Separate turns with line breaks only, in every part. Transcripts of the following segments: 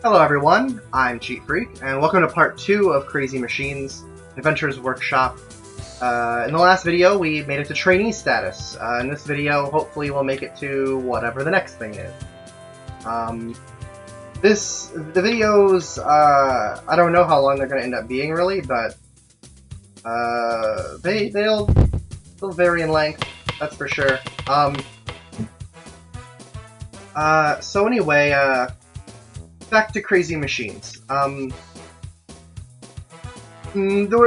Hello everyone, I'm Cheat Freak, and welcome to part 2 of Crazy Machines, Inventor's Workshop. In the last video, we made it to trainee status. In this video, hopefully we'll make it to whatever the next thing is. The videos, I don't know how long they're going to end up being really, but they'll vary in length, that's for sure. So anyway, back to Crazy Machines. They're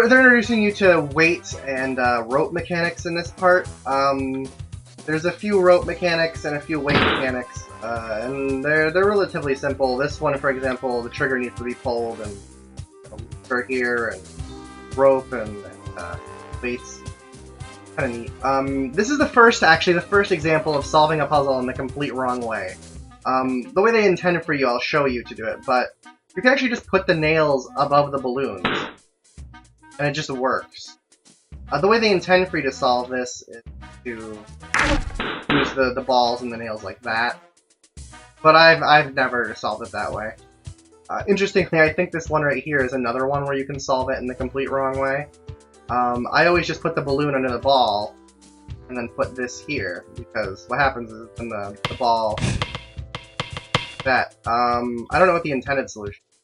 introducing you to weight and rope mechanics in this part. There's a few rope mechanics and a few weight mechanics, and they're relatively simple. This one, for example, the trigger needs to be pulled, and for here, and rope and weights. Kind of neat. This is the first example of solving a puzzle in the complete wrong way. The way they intended for you, I'll show you to do it, but you can actually just put the nails above the balloons, and it just works. The way they intend for you to solve this is to use the balls and the nails like that, but I've never solved it that way. Interestingly, I think this one right here is another one where you can solve it in the complete wrong way. I always just put the balloon under the ball, and then put this here, because what happens is when the ball... that. I don't know what the intended solution is.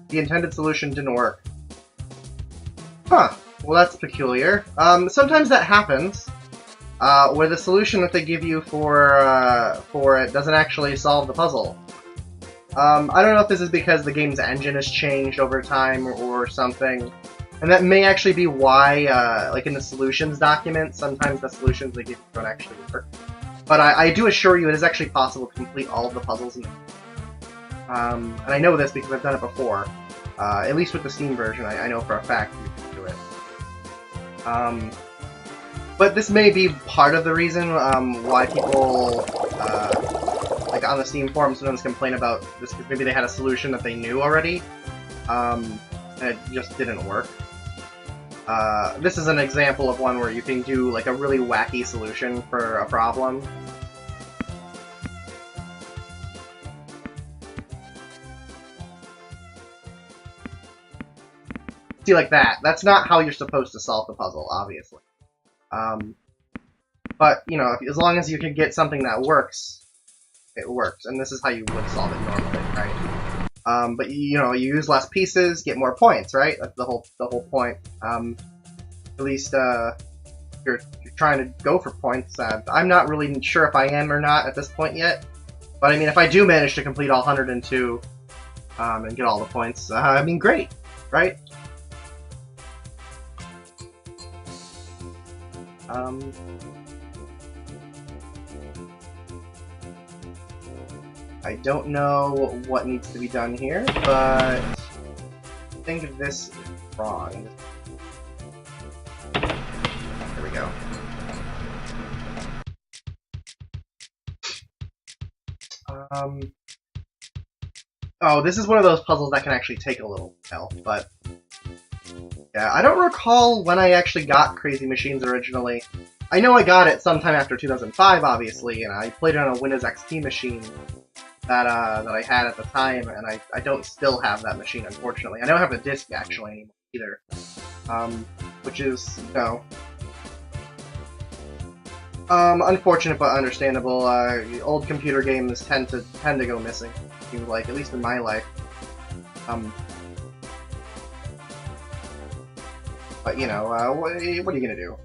The intended solution didn't work. Huh. Well, that's peculiar. Sometimes that happens, where the solution that they give you for it doesn't actually solve the puzzle. I don't know if this is because the game's engine has changed over time or something, and that may actually be why, like in the solutions document, sometimes the solutions they give you don't actually work. But I do assure you it is actually possible to complete all of the puzzles in the game. And I know this because I've done it before. At least with the Steam version, I know for a fact you can do it. But this may be part of the reason why people... like on the Steam forum, sometimes complain about this because maybe they had a solution that they knew already, and it just didn't work. This is an example of one where you can do like a really wacky solution for a problem. See, like that. That's not how you're supposed to solve the puzzle, obviously. But, you know, as long as you can get something that works, it works, and this is how you would solve it normally, right? But you know, you use less pieces, get more points, right? That's the whole point. At least you're trying to go for points. I'm not really sure if I am or not at this point yet, but I mean, if I do manage to complete all 102 and get all the points, I mean, great, right? I don't know what needs to be done here, but I think this is wrong. There we go. Oh, this is one of those puzzles that can actually take a little while, but yeah, I don't recall when I actually got Crazy Machines originally. I know I got it sometime after 2005, obviously, and I played it on a Windows XP machine that I had at the time, and I don't still have that machine, unfortunately. I don't have a disc, actually, anymore, either. Which is, you know... unfortunate but understandable. Old computer games tend to go missing, seems like, at least in my life. But, you know, what are you gonna do?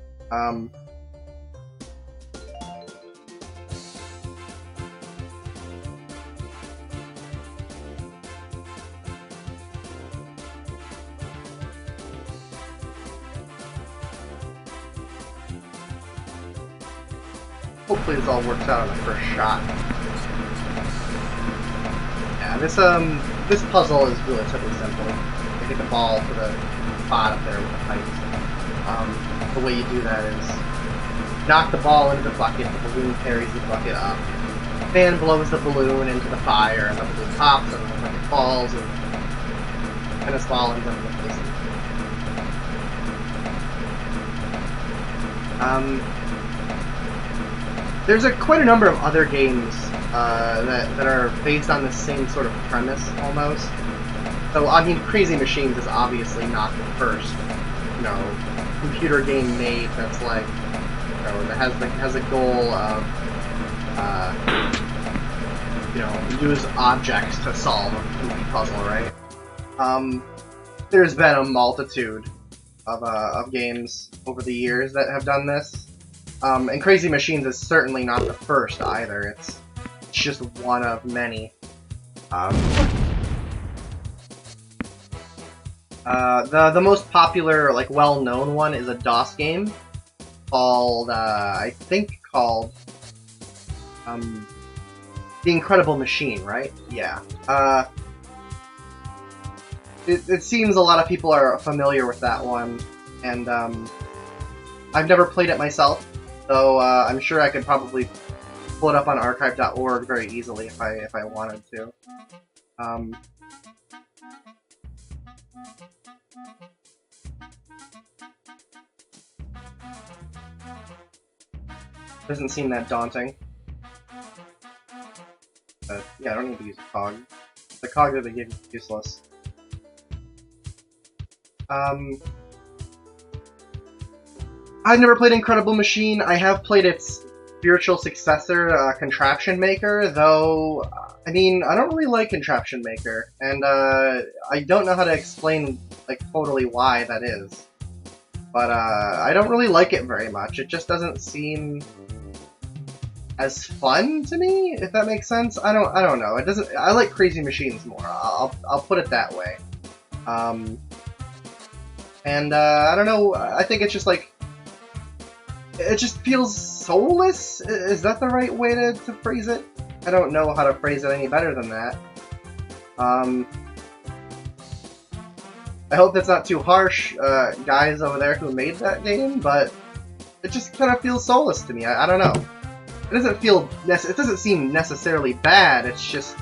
Hopefully this all works out on the first shot. Yeah, this puzzle is relatively simple. You get the ball to the spot up there with the pipes. The way you do that is knock the ball into the bucket, the balloon carries the bucket up. The fan blows the balloon into the fire, and the balloon pops, and the bucket falls, and tennis ball ends up in the place. There's quite a number of other games that are based on the same sort of premise, almost. So, I mean, Crazy Machines is obviously not the first, you know, computer game made that's like, you know, that has a goal of, you know, use objects to solve a goofy puzzle, right? There's been a multitude of games over the years that have done this. And Crazy Machines is certainly not the first either. It's just one of many. The most popular, like, well-known one is a DOS game called, I think called, The Incredible Machine, right? Yeah. It seems a lot of people are familiar with that one, and, I've never played it myself, though, I'm sure I could probably pull it up on archive.org very easily if I wanted to. Doesn't seem that daunting. But, yeah, I don't need to use a cog. The cog that they give you is useless. I've never played Incredible Machine. I have played its spiritual successor, Contraption Maker, though, I mean, I don't really like Contraption Maker, and, I don't know how to explain, like, totally why that is. But, I don't really like it very much. It just doesn't seem as fun to me, if that makes sense. I don't know. It doesn't. I like Crazy Machines more. I'll put it that way. And I don't know. I think it's just like it just feels soulless. Is that the right way to phrase it? I don't know how to phrase it any better than that. I hope that's not too harsh, guys over there who made that game, but it just kind of feels soulless to me. I don't know. It doesn't feel it doesn't seem necessarily bad. It's just,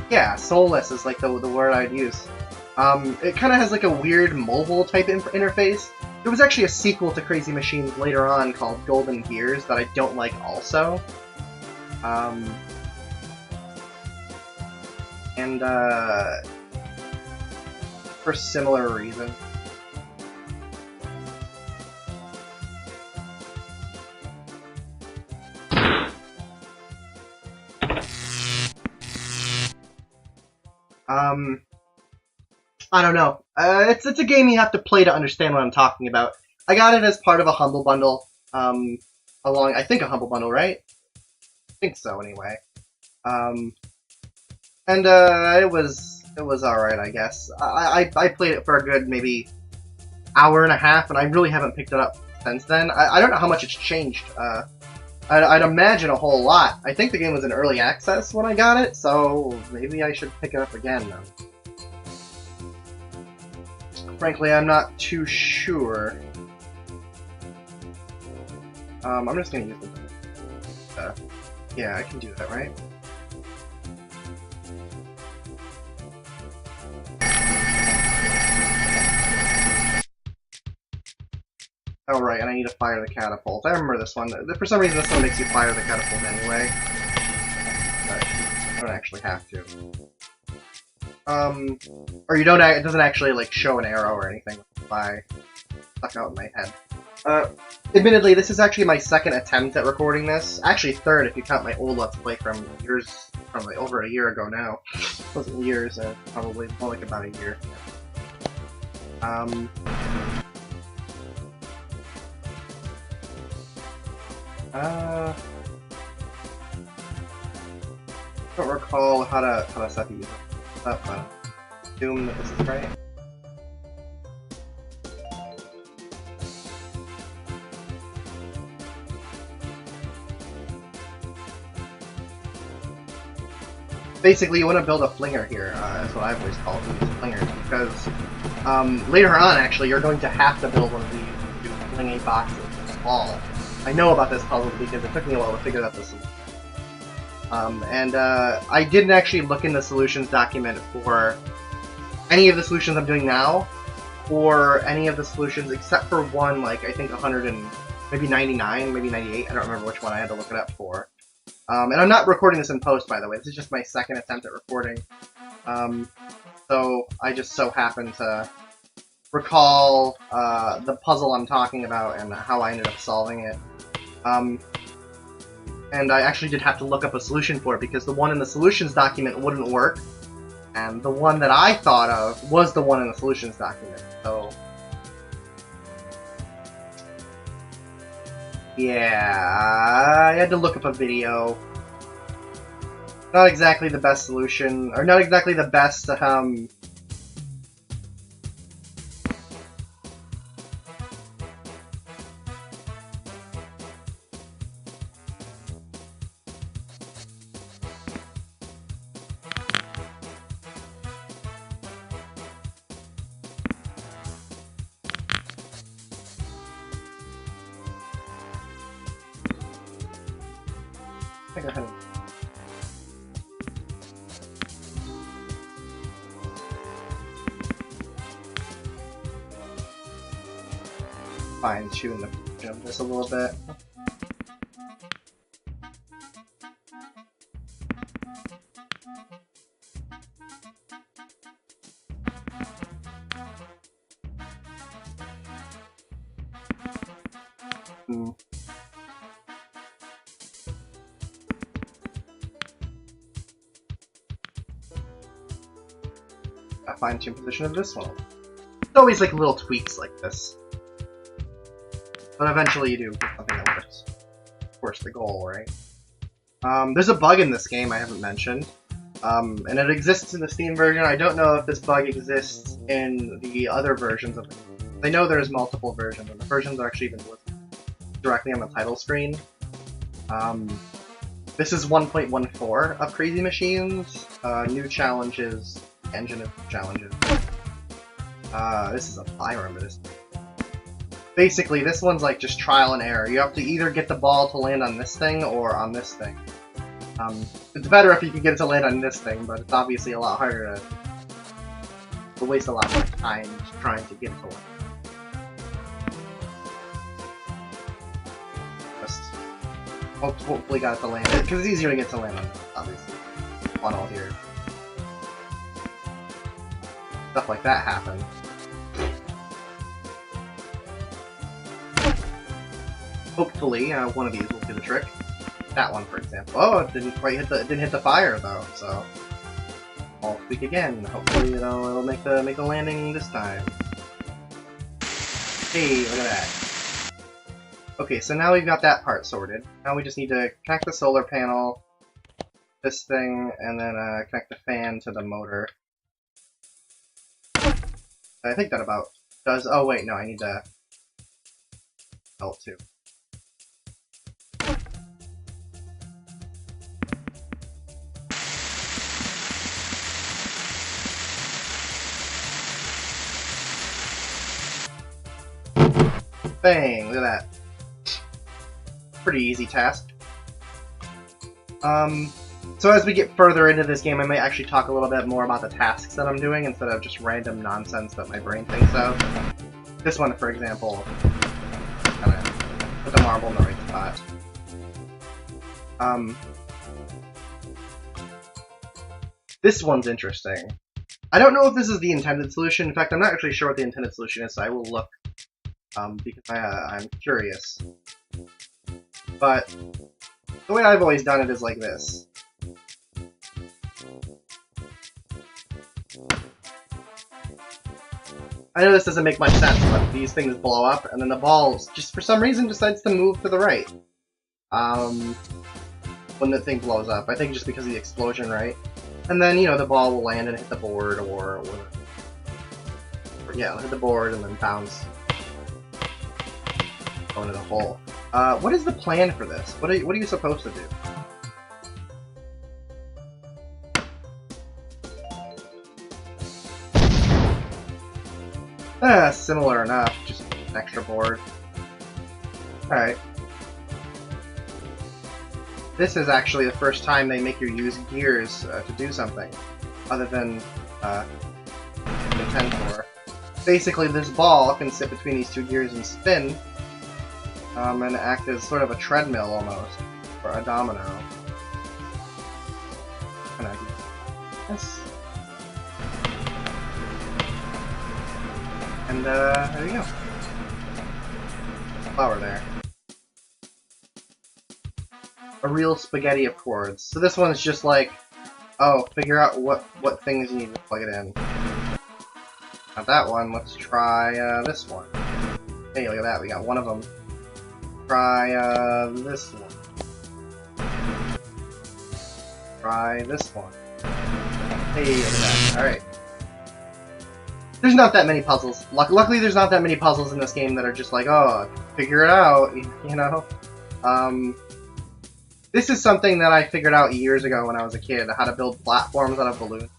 yeah, soulless is like the word I'd use. It kind of has like a weird mobile type interface. There was actually a sequel to Crazy Machines later on called Golden Gears that I don't like also. And for similar reasons. I don't know. It's a game you have to play to understand what I'm talking about. I got it as part of a Humble Bundle, I think a Humble Bundle, right? I think so, anyway. And, it was alright, I guess. I played it for a good, maybe, hour and a half, and I really haven't picked it up since then. I don't know how much it's changed. I'd imagine a whole lot. I think the game was in early access when I got it, so maybe I should pick it up again now. Frankly, I'm not too sure. I'm just gonna use the... yeah, I can do that, right? Oh, right, and I need to fire the catapult. I remember this one. For some reason, this one makes you fire the catapult anyway. But I don't actually have to. Or you don't, it doesn't actually, like, show an arrow or anything by stuck out in my head. Admittedly, this is actually my second attempt at recording this. Actually, third if you count my old Let's Play from like over a year ago now. It wasn't years, probably more like about a year. I don't recall how to set these up, but assume that this is right. Basically, you want to build a flinger here. That's what I've always called these flingers, because later on, actually, you're going to have to build one of these to fling a box into the wall. I know about this puzzle because it took me a while to figure out the solution. I didn't actually look in the solutions document for any of the solutions I'm doing now, or any of the solutions except for one, like, I think 100 and maybe 99, maybe 98. I don't remember which one. I had to look it up for. And I'm not recording this in post, by the way. This is just my second attempt at recording. So I just so happen to recall the puzzle I'm talking about and how I ended up solving it. And I actually did have to look up a solution for it because the one in the solutions document wouldn't work, and the one that I thought of was the one in the solutions document. So yeah, I had to look up a video. Not exactly the best solution, or not exactly the best go ahead and fine-tune the function of this a little bit. A fine-tune position of this one. It's always like little tweaks like this. But eventually you do get something that works. Of course, the goal, right? There's a bug in this game I haven't mentioned. And it exists in the Steam version. I don't know if this bug exists in the other versions of it. I know there's multiple versions, and the versions are actually even listed directly on the title screen. This is 1.14 of Crazy Machines. New challenges, engine of challenges. I remember this. Basically, this one's like just trial and error. You have to either get the ball to land on this thing or on this thing. It's better if you can get it to land on this thing, but it's obviously a lot harder to waste a lot more time trying to get it to land. Just hopefully got it to land, because it's easier to get to land on, obviously. Funnel here. Stuff like that happens. Hopefully, one of these will do the trick. That one, for example. Oh, it didn't quite hit the fire though. So I'll tweak again. Hopefully, it'll make the landing this time. Hey, look at that. Okay, so now we've got that part sorted. Now we just need to connect the solar panel, this thing, and then connect the fan to the motor. I think that about does. Oh wait, no, I need to L2. Bang! Look at that. Pretty easy task. So as we get further into this game, I might actually talk a little bit more about the tasks that I'm doing instead of just random nonsense that my brain thinks of. This one, for example, kind of put the marble in the right spot. This one's interesting. I don't know if this is the intended solution. In fact, I'm not actually sure what the intended solution is, so I will look. Because I'm curious. But the way I've always done it is like this. I know this doesn't make much sense, but these things blow up, and then the ball, just for some reason, decides to move to the right. When the thing blows up. I think just because of the explosion, right? And then, you know, the ball will land and hit the board, or yeah, hit the board and then bounce. Go into the hole. What is the plan for this? What are you supposed to do? Similar enough, just an extra board. Alright. This is actually the first time they make you use gears to do something, other than Inventor. Basically, this ball can sit between these two gears and spin, and act as sort of a treadmill almost, or a domino. Can I do this? And there you go. Flower there. A real spaghetti of chords. So this one's just like, oh, figure out what things you need to plug it in. Not that one. Let's try this one. Hey, look at that. We got one of them. Try this one. Try this one. Hey, look at that. Alright. There's not that many puzzles. Luckily, there's not that many puzzles in this game that are just like, oh, figure it out, you know? This is something that I figured out years ago when I was a kid, how to build platforms out of balloons.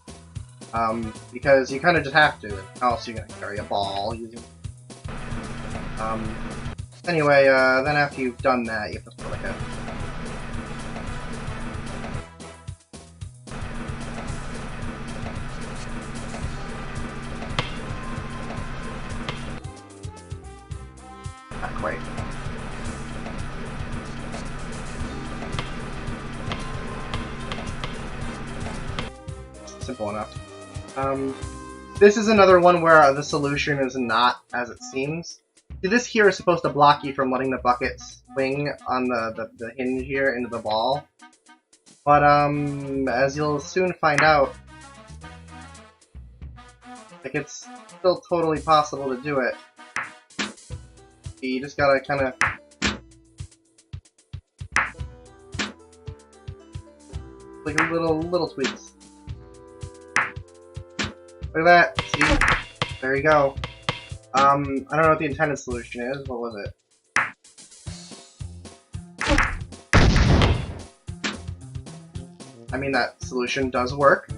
Because you kind of just have to. How else are you going to carry a ball using... Anyway, then after you've done that, you have to put like a... Not quite. Simple enough. This is another one where the solution is not as it seems. See, this here is supposed to block you from letting the bucket swing on the hinge here into the ball. But, as you'll soon find out, like, it's still totally possible to do it. You just gotta kinda... like little tweaks. Look at that, see? There you go. I don't know what the intended solution is. What was it? I mean, that solution does work.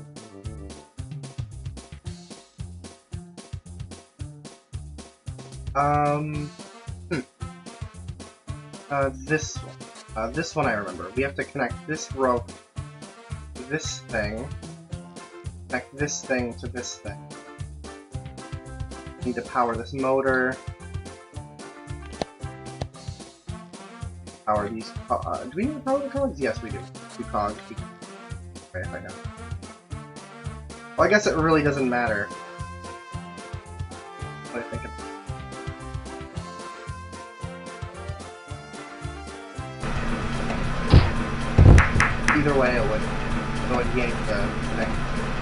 This one. This one I remember. We have to connect this rope to this thing. Connect this thing to this thing. Need to power this motor. Power these. Do we need to power the cogs? Yes, we do. Two cogs. Okay, if I know. Well, I guess it really doesn't matter. What I think. Either way, it would yank the thing.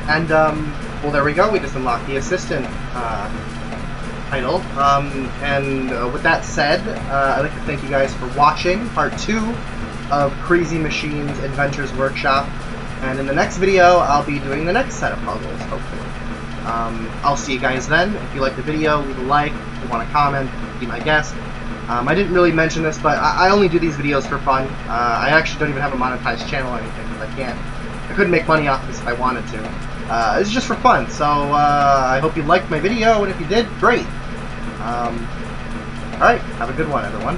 And well, there we go. We just unlocked the assistant title. With that said, I'd like to thank you guys for watching part 2 of Crazy Machines Inventor's Workshop. And in the next video, I'll be doing the next set of puzzles, hopefully. I'll see you guys then. If you like the video, leave a like. If you want to comment, be my guest. I didn't really mention this, but I only do these videos for fun. I actually don't even have a monetized channel or anything, because I couldn't make money off this if I wanted to. It's just for fun, so I hope you liked my video, and if you did, great. Alright, have a good one, everyone.